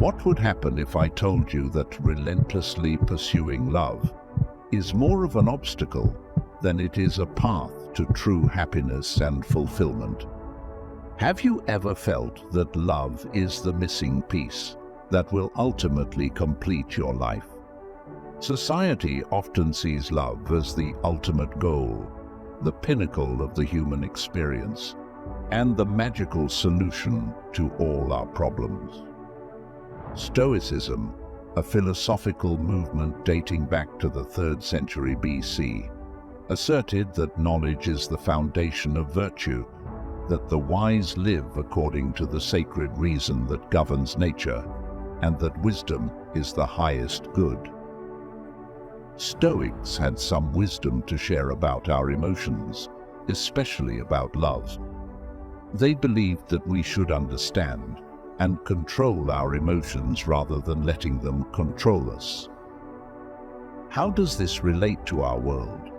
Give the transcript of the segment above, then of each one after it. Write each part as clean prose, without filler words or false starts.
What would happen if I told you that relentlessly pursuing love is more of an obstacle than it is a path to true happiness and fulfillment? Have you ever felt that love is the missing piece that will ultimately complete your life? Society often sees love as the ultimate goal, the pinnacle of the human experience, and the magical solution to all our problems. Stoicism, a philosophical movement dating back to the 3rd century BC, asserted that knowledge is the foundation of virtue, that the wise live according to the sacred reason that governs nature, and that wisdom is the highest good. Stoics had some wisdom to share about our emotions, especially about love. They believed that we should understand and control our emotions rather than letting them control us. How does this relate to our world?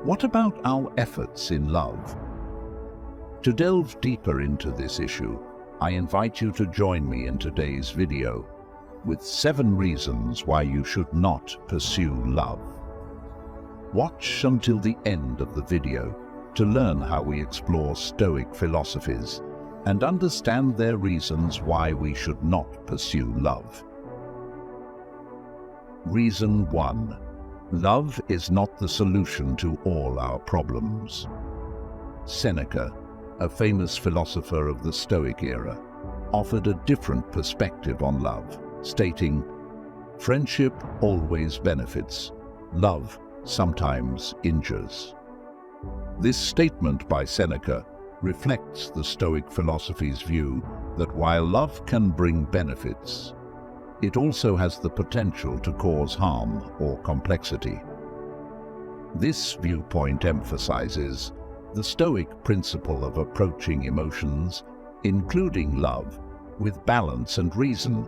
What about our efforts in love? To delve deeper into this issue, I invite you to join me in today's video with 7 reasons why you should not pursue love. Watch until the end of the video to learn how we explore Stoic philosophies and understand their reasons why we should not pursue love. Reason 1. Love is not the solution to all our problems. Seneca, a famous philosopher of the Stoic era, offered a different perspective on love, stating, "Friendship always benefits. Love sometimes injures." This statement by Seneca reflects the Stoic philosophy's view that while love can bring benefits, it also has the potential to cause harm or complexity. This viewpoint emphasizes the Stoic principle of approaching emotions, including love, with balance and reason.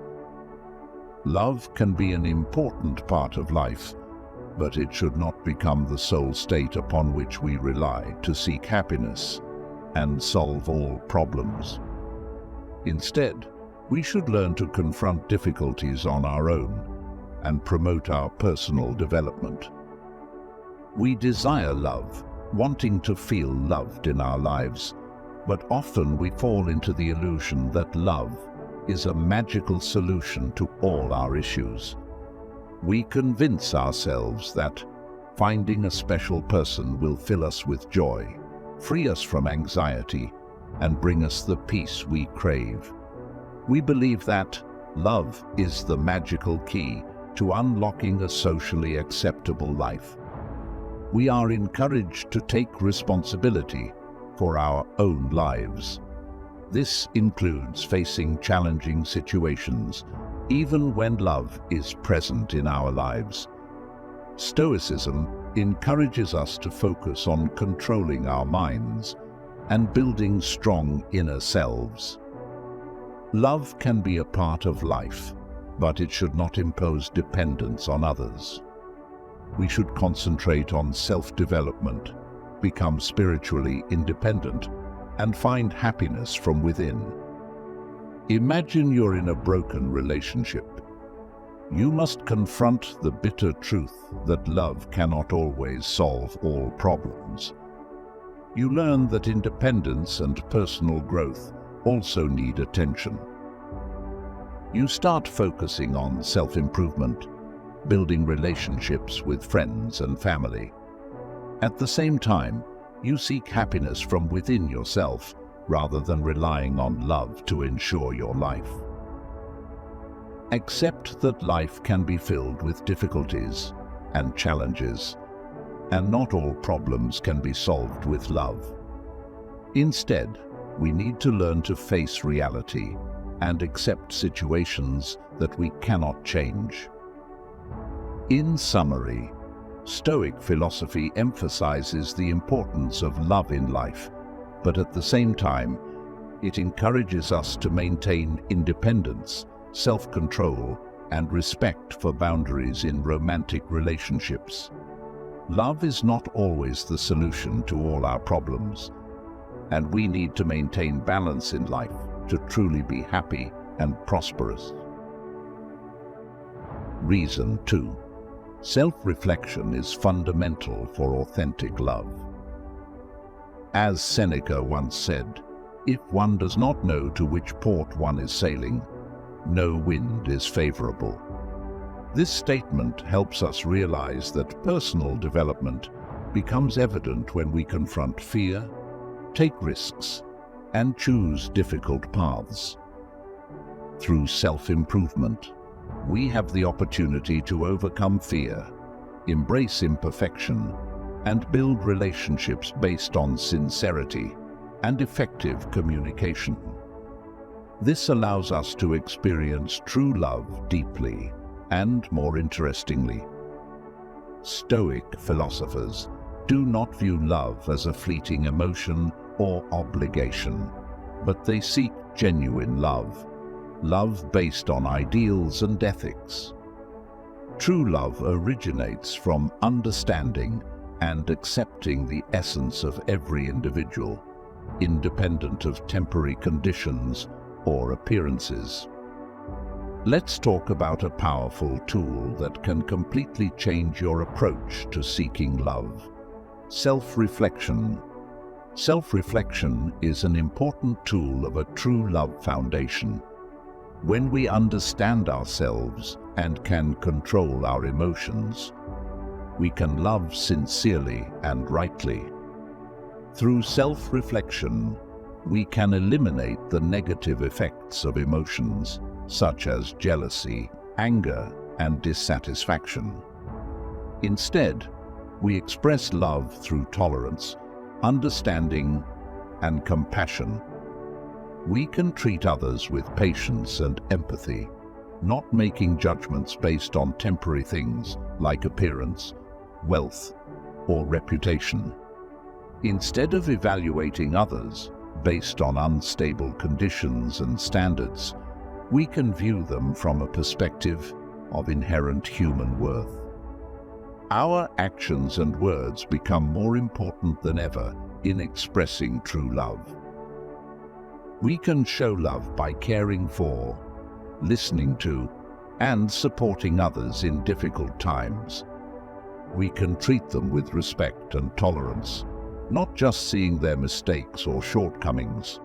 Love can be an important part of life, but it should not become the sole state upon which we rely to seek happiness and solve all problems. Instead, we should learn to confront difficulties on our own and promote our personal development. We desire love, wanting to feel loved in our lives, but often we fall into the illusion that love is a magical solution to all our issues. We convince ourselves that finding a special person will fill us with joy, free us from anxiety, and bring us the peace we crave. We believe that love is the magical key to unlocking a socially acceptable life. We are encouraged to take responsibility for our own lives. This includes facing challenging situations, even when love is present in our lives. Stoicism encourages us to focus on controlling our minds and building strong inner selves. Love can be a part of life, but it should not impose dependence on others. We should concentrate on self-development, become spiritually independent, and find happiness from within. Imagine you're in a broken relationship. You must confront the bitter truth that love cannot always solve all problems. You learn that independence and personal growth also need attention. You start focusing on self-improvement, building relationships with friends and family. At the same time, you seek happiness from within yourself rather than relying on love to ensure your life. Accept that life can be filled with difficulties and challenges, and not all problems can be solved with love. Instead, we need to learn to face reality and accept situations that we cannot change. In summary, Stoic philosophy emphasizes the importance of love in life, but at the same time, it encourages us to maintain independence, self-control, and respect for boundaries in romantic relationships. Love is not always the solution to all our problems, and we need to maintain balance in life to truly be happy and prosperous. Reason 2. Self-reflection is fundamental for authentic love. As Seneca once said, if one does not know to which port one is sailing, no wind is favorable. This statement helps us realize that personal development becomes evident when we confront fear, take risks, and choose difficult paths. Through self-improvement, we have the opportunity to overcome fear, embrace imperfection, and build relationships based on sincerity and effective communication. This allows us to experience true love deeply and more interestingly. Stoic philosophers do not view love as a fleeting emotion or obligation, but they seek genuine love based on ideals and ethics. True love originates from understanding and accepting the essence of every individual, independent of temporary conditions or appearances. Let's talk about a powerful tool that can completely change your approach to seeking love: self-reflection. Self-reflection is an important tool of a true love foundation. When we understand ourselves and can control our emotions, we can love sincerely and rightly. Through self-reflection, we can eliminate the negative effects of emotions, such as jealousy, anger, and dissatisfaction. Instead, we express love through tolerance, understanding, and compassion. We can treat others with patience and empathy, not making judgments based on temporary things like appearance, wealth, or reputation. Instead of evaluating others based on unstable conditions and standards, we can view them from a perspective of inherent human worth. Our actions and words become more important than ever in expressing true love. We can show love by caring for, listening to, and supporting others in difficult times. We can treat them with respect and tolerance, not just seeing their mistakes or shortcomings.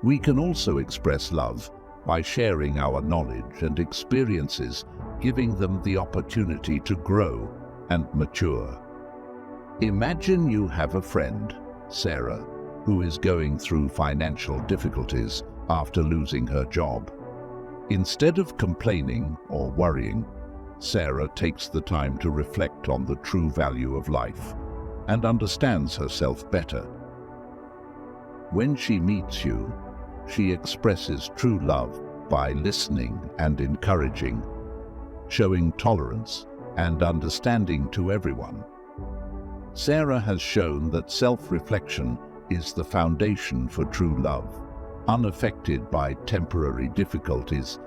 We can also express love by sharing our knowledge and experiences, giving them the opportunity to grow and mature. Imagine you have a friend, Sarah, who is going through financial difficulties after losing her job. Instead of complaining or worrying, Sarah takes the time to reflect on the true value of life and understands herself better. When she meets you, she expresses true love by listening and encouraging, showing tolerance and understanding to everyone. Sarah has shown that self-reflection is the foundation for true love, unaffected by temporary difficulties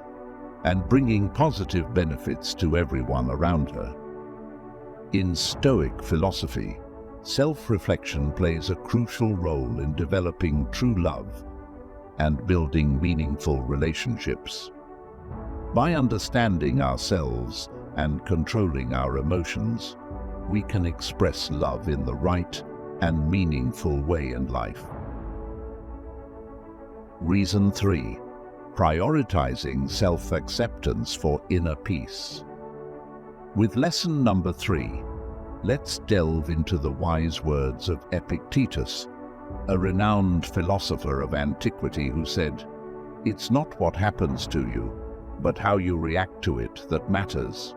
and bringing positive benefits to everyone around her. In Stoic philosophy, self-reflection plays a crucial role in developing true love and building meaningful relationships. By understanding ourselves and controlling our emotions, we can express love in the right and meaningful way in life. Reason 3. Prioritizing self-acceptance for inner peace. With lesson number 3, let's delve into the wise words of Epictetus, a renowned philosopher of antiquity who said, "It's not what happens to you, but how you react to it that matters."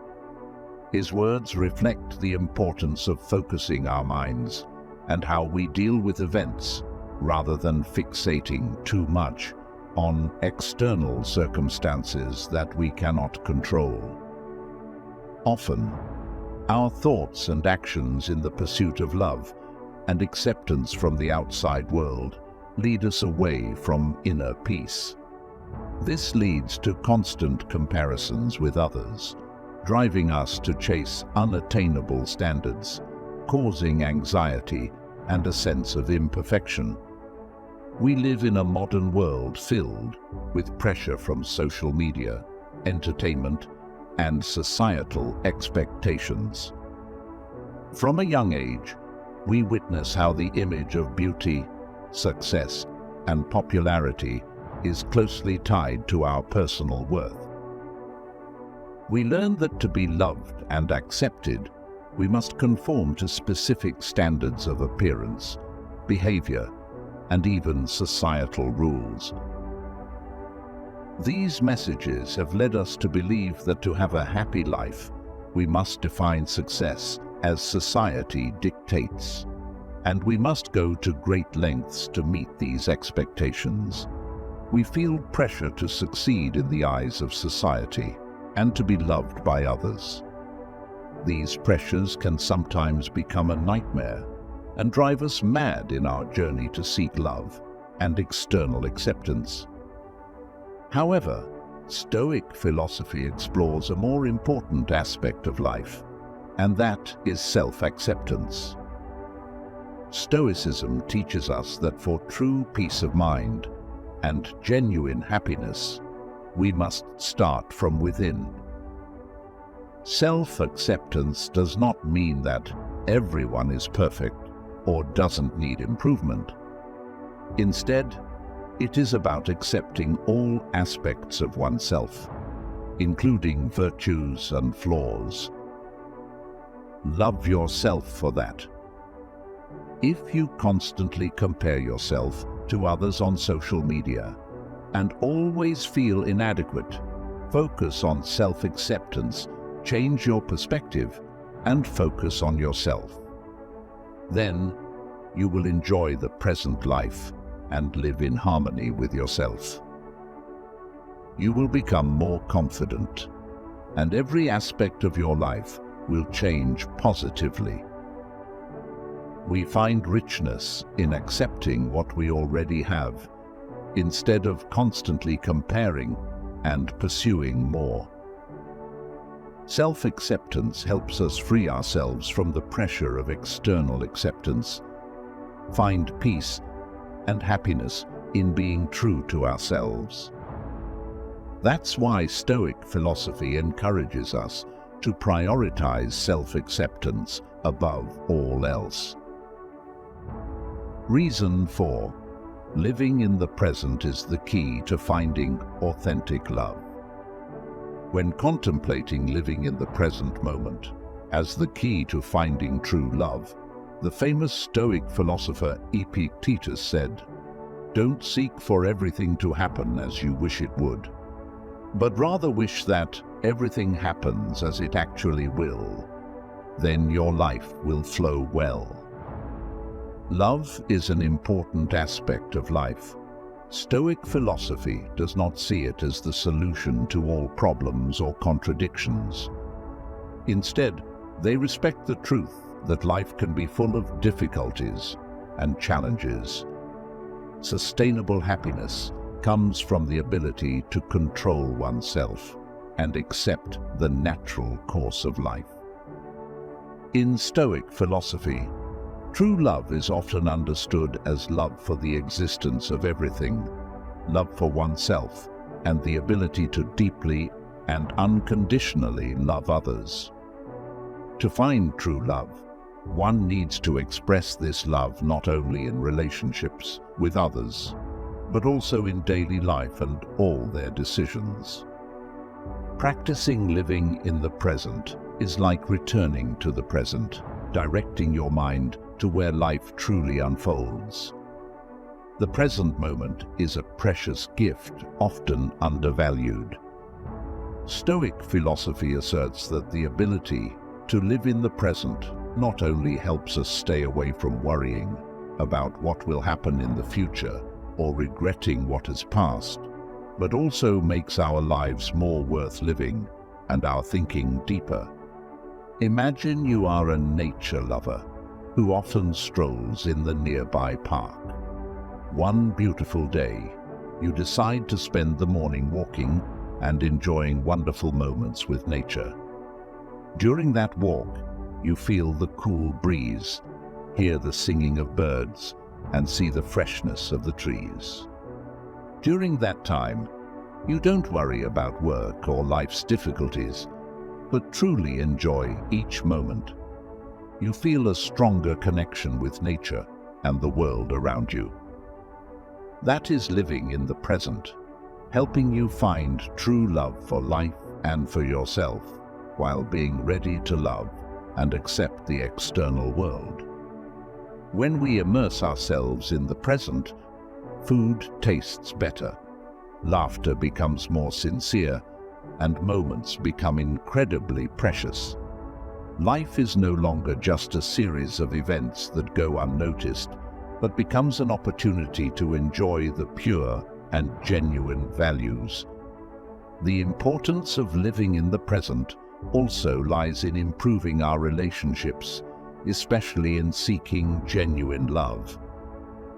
His words reflect the importance of focusing our minds and how we deal with events rather than fixating too much on external circumstances that we cannot control. Often, our thoughts and actions in the pursuit of love and acceptance from the outside world lead us away from inner peace. This leads to constant comparisons with others, driving us to chase unattainable standards, causing anxiety and a sense of imperfection. We live in a modern world filled with pressure from social media, entertainment, and societal expectations. From a young age, we witness how the image of beauty, success, and popularity is closely tied to our personal worth. We learn that to be loved and accepted, we must conform to specific standards of appearance, behavior, and even societal rules. These messages have led us to believe that to have a happy life, we must define success as society dictates, and we must go to great lengths to meet these expectations. We feel pressure to succeed in the eyes of society and to be loved by others. These pressures can sometimes become a nightmare and drive us mad in our journey to seek love and external acceptance. However, Stoic philosophy explores a more important aspect of life, and that is self-acceptance. Stoicism teaches us that for true peace of mind and genuine happiness, we must start from within. Self-acceptance does not mean that everyone is perfect or doesn't need improvement. Instead, it is about accepting all aspects of oneself, including virtues and flaws. Love yourself for that. If you constantly compare yourself to others on social media and always feel inadequate, focus on self-acceptance, change your perspective, and focus on yourself. Then you will enjoy the present life and live in harmony with yourself. You will become more confident, and every aspect of your life will change positively. We find richness in accepting what we already have, instead of constantly comparing and pursuing more. Self-acceptance helps us free ourselves from the pressure of external acceptance, find peace and happiness in being true to ourselves. That's why Stoic philosophy encourages us to prioritize self-acceptance above all else. Reason 4. Living in the present is the key to finding authentic love. When contemplating living in the present moment as the key to finding true love, the famous Stoic philosopher Epictetus said, "Don't seek for everything to happen as you wish it would, but rather wish that everything happens as it actually will. Then your life will flow well." Love is an important aspect of life. Stoic philosophy does not see it as the solution to all problems or contradictions. Instead, they respect the truth that life can be full of difficulties and challenges. Sustainable happiness comes from the ability to control oneself and accept the natural course of life. In Stoic philosophy, true love is often understood as love for the existence of everything, love for oneself, and the ability to deeply and unconditionally love others. To find true love, one needs to express this love not only in relationships with others, but also in daily life and all their decisions. Practicing living in the present is like returning to the present, directing your mind to where life truly unfolds. The present moment is a precious gift, often undervalued. Stoic philosophy asserts that the ability to live in the present not only helps us stay away from worrying about what will happen in the future or regretting what has passed, but also makes our lives more worth living and our thinking deeper. Imagine you are a nature lover who often strolls in the nearby park. One beautiful day, you decide to spend the morning walking and enjoying wonderful moments with nature. During that walk, you feel the cool breeze, hear the singing of birds, and see the freshness of the trees. During that time, you don't worry about work or life's difficulties, but truly enjoy each moment. You feel a stronger connection with nature and the world around you. That is living in the present, helping you find true love for life and for yourself, while being ready to love and accept the external world. When we immerse ourselves in the present, food tastes better, laughter becomes more sincere, and moments become incredibly precious. Life is no longer just a series of events that go unnoticed, but becomes an opportunity to enjoy the pure and genuine values. The importance of living in the present also lies in improving our relationships, especially in seeking genuine love.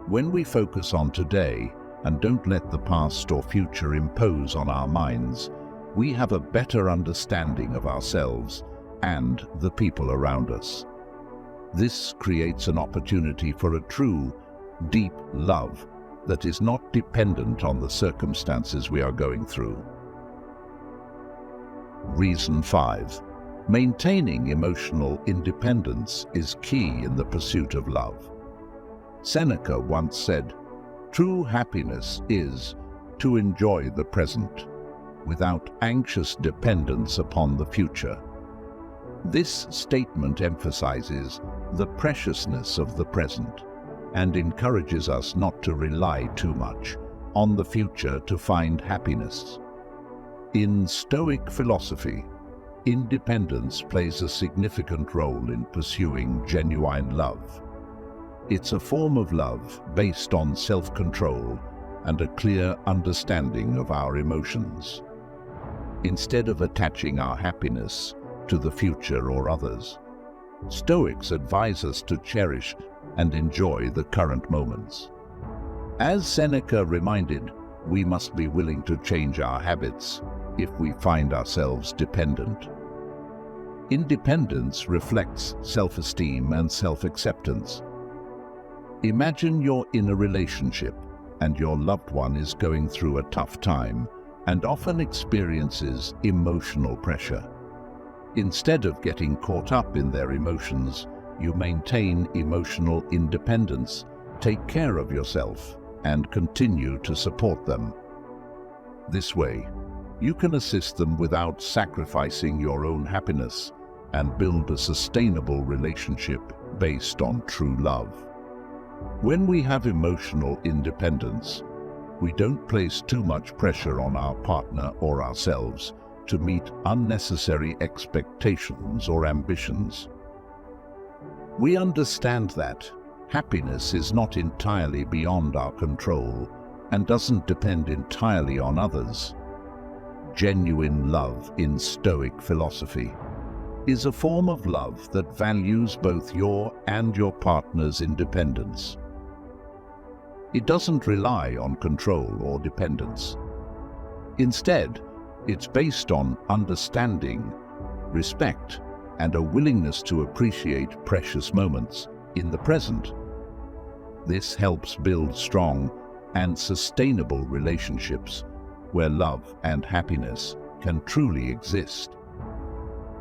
When we focus on today and don't let the past or future impose on our minds, we have a better understanding of ourselves and the people around us. This creates an opportunity for a true, deep love that is not dependent on the circumstances we are going through. Reason 5. Maintaining emotional independence is key in the pursuit of love. Seneca once said, "True happiness is to enjoy the present, without anxious dependence upon the future." This statement emphasizes the preciousness of the present and encourages us not to rely too much on the future to find happiness. In Stoic philosophy, independence plays a significant role in pursuing genuine love. It's a form of love based on self-control and a clear understanding of our emotions. Instead of attaching our happiness to the future or others, Stoics advise us to cherish and enjoy the current moments. As Seneca reminded, we must be willing to change our habits if we find ourselves dependent. Independence reflects self-esteem and self-acceptance. Imagine you're in a relationship and your loved one is going through a tough time and often experiences emotional pressure. Instead of getting caught up in their emotions, you maintain emotional independence, take care of yourself, and continue to support them. This way, you can assist them without sacrificing your own happiness and build a sustainable relationship based on true love. When we have emotional independence, we don't place too much pressure on our partner or ourselves to meet unnecessary expectations or ambitions. We understand that happiness is not entirely beyond our control and doesn't depend entirely on others. Genuine love in Stoic philosophy is a form of love that values both your and your partner's independence. It doesn't rely on control or dependence. Instead, it's based on understanding, respect, and a willingness to appreciate precious moments in the present. This helps build strong and sustainable relationships where love and happiness can truly exist.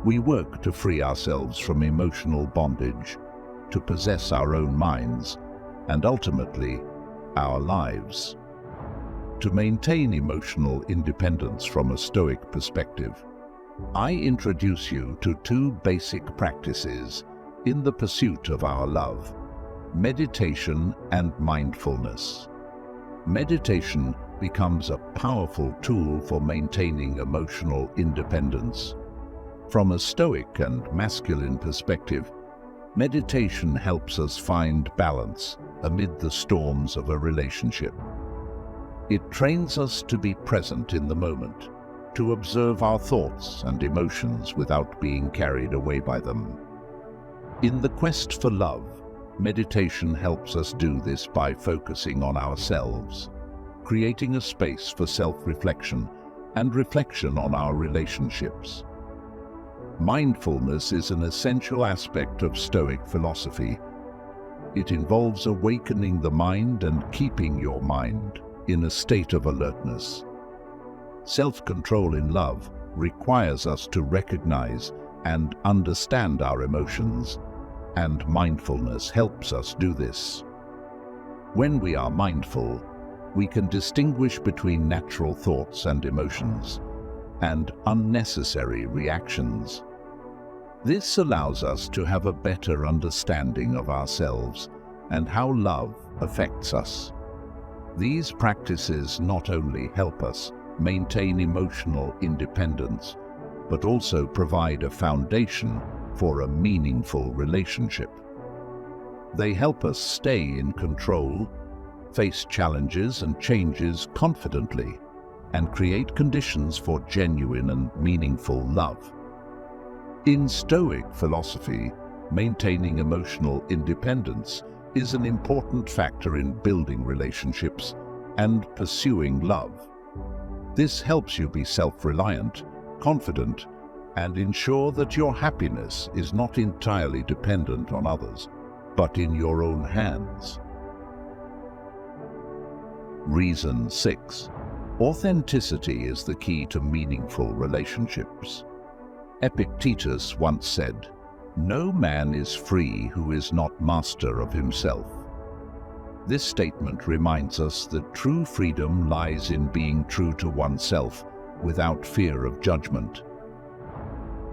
We work to free ourselves from emotional bondage, to possess our own minds, and ultimately, our lives. To maintain emotional independence from a Stoic perspective, I introduce you to two basic practices in the pursuit of our love: meditation and mindfulness. Meditation becomes a powerful tool for maintaining emotional independence. From a Stoic and masculine perspective, meditation helps us find balance amid the storms of a relationship. It trains us to be present in the moment, to observe our thoughts and emotions without being carried away by them. In the quest for love, meditation helps us do this by focusing on ourselves, creating a space for self-reflection and reflection on our relationships. Mindfulness is an essential aspect of Stoic philosophy. It involves awakening the mind and keeping your mind in a state of alertness. Self-control in love requires us to recognize and understand our emotions, and mindfulness helps us do this. When we are mindful, we can distinguish between natural thoughts and emotions and unnecessary reactions. This allows us to have a better understanding of ourselves and how love affects us. These practices not only help us maintain emotional independence, but also provide a foundation for a meaningful relationship. They help us stay in control, face challenges and changes confidently, and create conditions for genuine and meaningful love. In Stoic philosophy, maintaining emotional independence is an important factor in building relationships and pursuing love. This helps you be self-reliant, confident, and ensure that your happiness is not entirely dependent on others, but in your own hands. Reason 6. Authenticity is the key to meaningful relationships. Epictetus once said, "No man is free who is not master of himself." This statement reminds us that true freedom lies in being true to oneself without fear of judgment.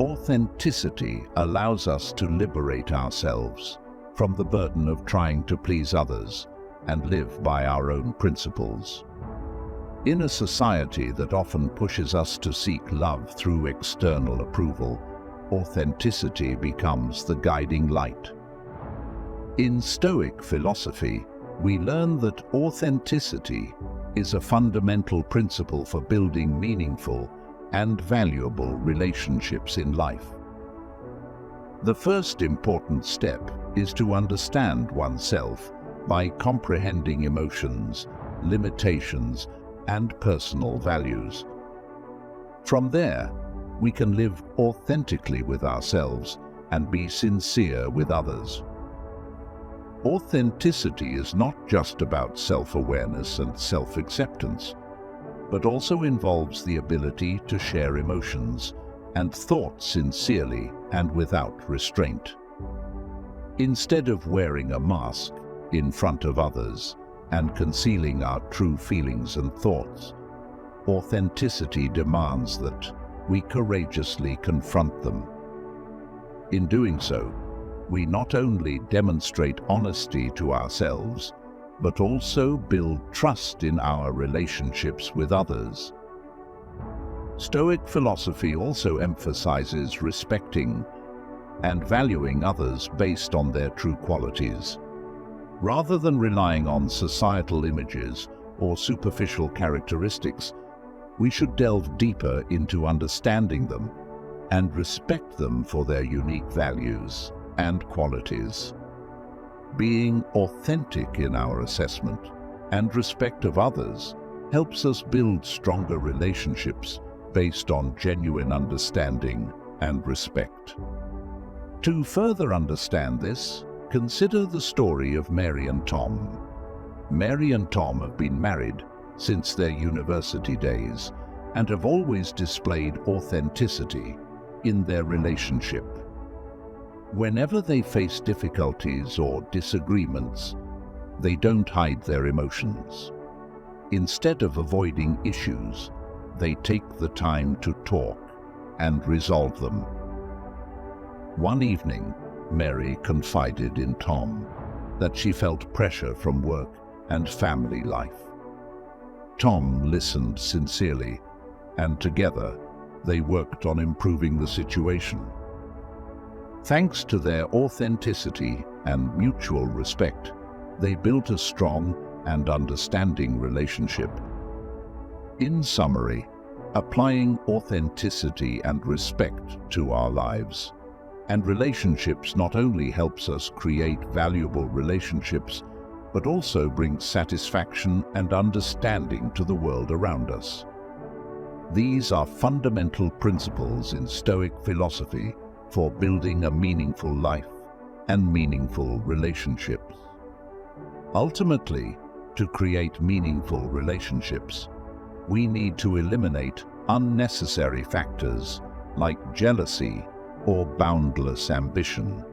Authenticity allows us to liberate ourselves from the burden of trying to please others and live by our own principles. In a society that often pushes us to seek love through external approval, authenticity becomes the guiding light. In Stoic philosophy, we learn that authenticity is a fundamental principle for building meaningful and valuable relationships in life. The first important step is to understand oneself by comprehending emotions, limitations, and personal values. From there, we can live authentically with ourselves and be sincere with others. Authenticity is not just about self-awareness and self-acceptance, but also involves the ability to share emotions and thoughts sincerely and without restraint. Instead of wearing a mask in front of others and concealing our true feelings and thoughts, authenticity demands that we courageously confront them. In doing so, we not only demonstrate honesty to ourselves, but also build trust in our relationships with others. Stoic philosophy also emphasizes respecting and valuing others based on their true qualities. Rather than relying on societal images or superficial characteristics, we should delve deeper into understanding them and respect them for their unique values and qualities. Being authentic in our assessment and respect of others helps us build stronger relationships based on genuine understanding and respect. To further understand this, consider the story of Mary and Tom. Mary and Tom have been married since their university days and have always displayed authenticity in their relationship. Whenever they face difficulties or disagreements, they don't hide their emotions. Instead of avoiding issues, they take the time to talk and resolve them. One evening, Mary confided in Tom that she felt pressure from work and family life. Tom listened sincerely, and together they worked on improving the situation. Thanks to their authenticity and mutual respect, they built a strong and understanding relationship. In summary, applying authenticity and respect to our lives and relationships not only helps us create valuable relationships, but also brings satisfaction and understanding to the world around us. These are fundamental principles in Stoic philosophy for building a meaningful life and meaningful relationships. Ultimately, to create meaningful relationships, we need to eliminate unnecessary factors like jealousy or boundless ambition.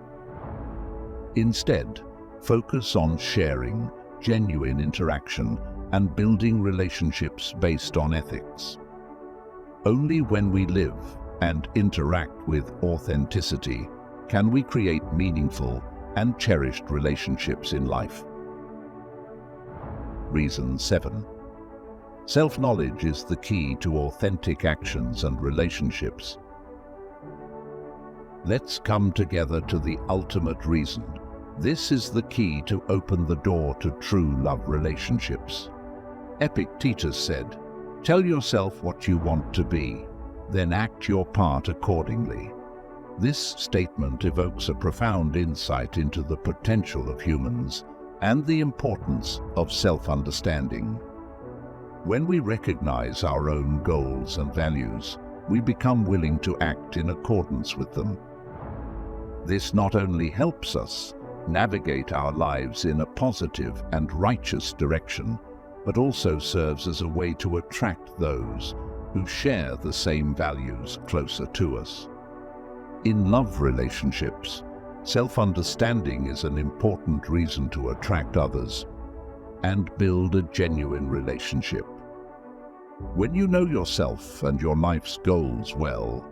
Instead, focus on sharing, genuine interaction, and building relationships based on ethics. Only when we live and interact with authenticity can we create meaningful and cherished relationships in life. Reason 7. Self-knowledge is the key to authentic actions and relationships. Let's come together to the ultimate reason. This is the key to open the door to true love relationships. Epictetus said, "Tell yourself what you want to be, then act your part accordingly." This statement evokes a profound insight into the potential of humans and the importance of self-understanding. When we recognize our own goals and values, we become willing to act in accordance with them. This not only helps us navigate our lives in a positive and righteous direction, but also serves as a way to attract those who share the same values closer to us. In love relationships, self-understanding is an important reason to attract others and build a genuine relationship. When you know yourself and your life's goals well,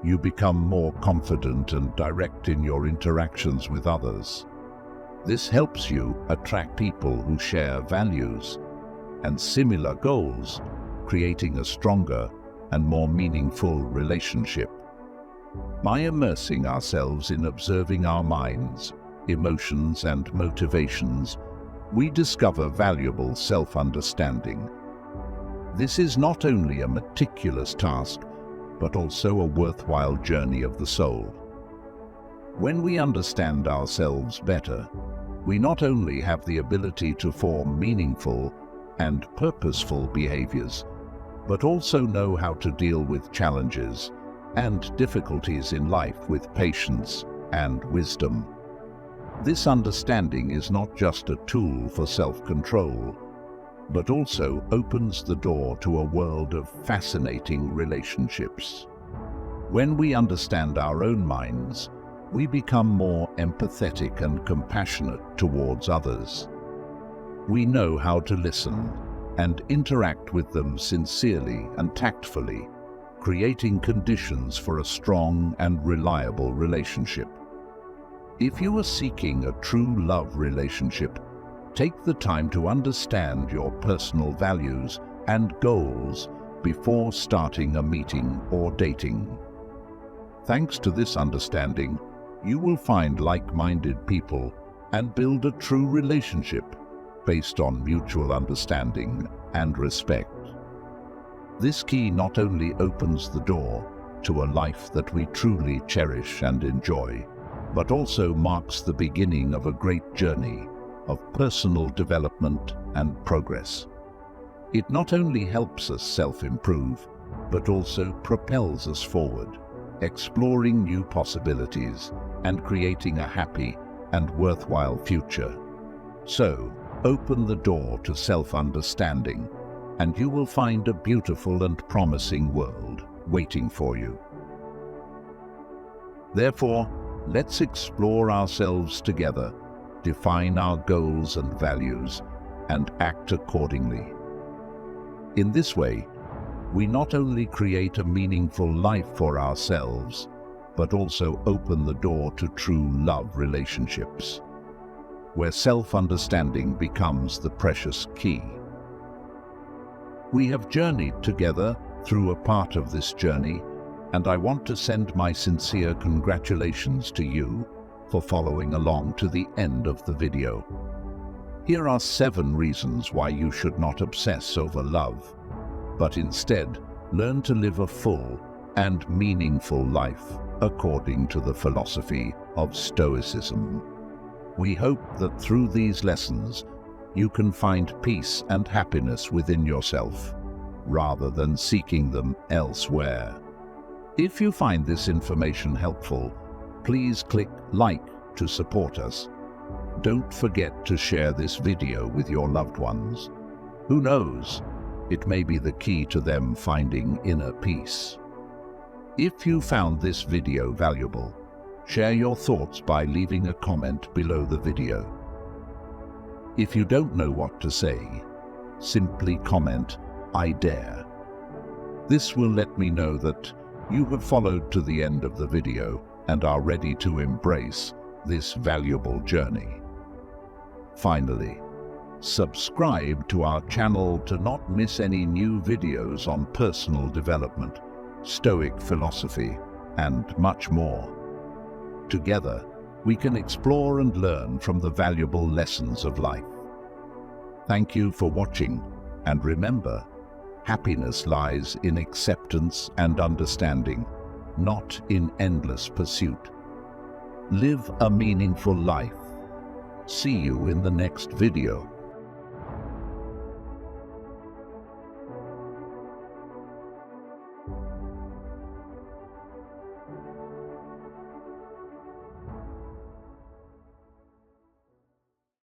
you become more confident and direct in your interactions with others. This helps you attract people who share values and similar goals, creating a stronger and more meaningful relationship. By immersing ourselves in observing our minds, emotions, and motivations, we discover valuable self-understanding. This is not only a meticulous task, but also a worthwhile journey of the soul. When we understand ourselves better, we not only have the ability to form meaningful and purposeful behaviors, but also know how to deal with challenges and difficulties in life with patience and wisdom. This understanding is not just a tool for self-control, but also opens the door to a world of fascinating relationships. When we understand our own minds, we become more empathetic and compassionate towards others. We know how to listen and interact with them sincerely and tactfully, creating conditions for a strong and reliable relationship. If you are seeking a true love relationship, take the time to understand your personal values and goals before starting a meeting or dating. Thanks to this understanding, you will find like-minded people and build a true relationship based on mutual understanding and respect. This key not only opens the door to a life that we truly cherish and enjoy, but also marks the beginning of a great journey of personal development and progress. It not only helps us self-improve, but also propels us forward, exploring new possibilities and creating a happy and worthwhile future. So, open the door to self-understanding, and you will find a beautiful and promising world waiting for you. Therefore, let's explore ourselves together, define our goals and values, and act accordingly. In this way, we not only create a meaningful life for ourselves, but also open the door to true love relationships, where self-understanding becomes the precious key. We have journeyed together through a part of this journey, and I want to send my sincere congratulations to you for following along to the end of the video. Here are 7 reasons why you should not obsess over love, but instead learn to live a full and meaningful life according to the philosophy of Stoicism. We hope that through these lessons, you can find peace and happiness within yourself, rather than seeking them elsewhere. If you find this information helpful, please click like to support us. Don't forget to share this video with your loved ones. Who knows, It may be the key to them finding inner peace. If you found this video valuable, share your thoughts by leaving a comment below the video. If you don't know what to say, simply comment, "I dare." This will let me know that you have followed to the end of the video and are ready to embrace this valuable journey. Finally, subscribe to our channel to not miss any new videos on personal development, Stoic philosophy, and much more. Together, we can explore and learn from the valuable lessons of life. Thank you for watching, and remember, happiness lies in acceptance and understanding, not in endless pursuit. Live a meaningful life. See you in the next video.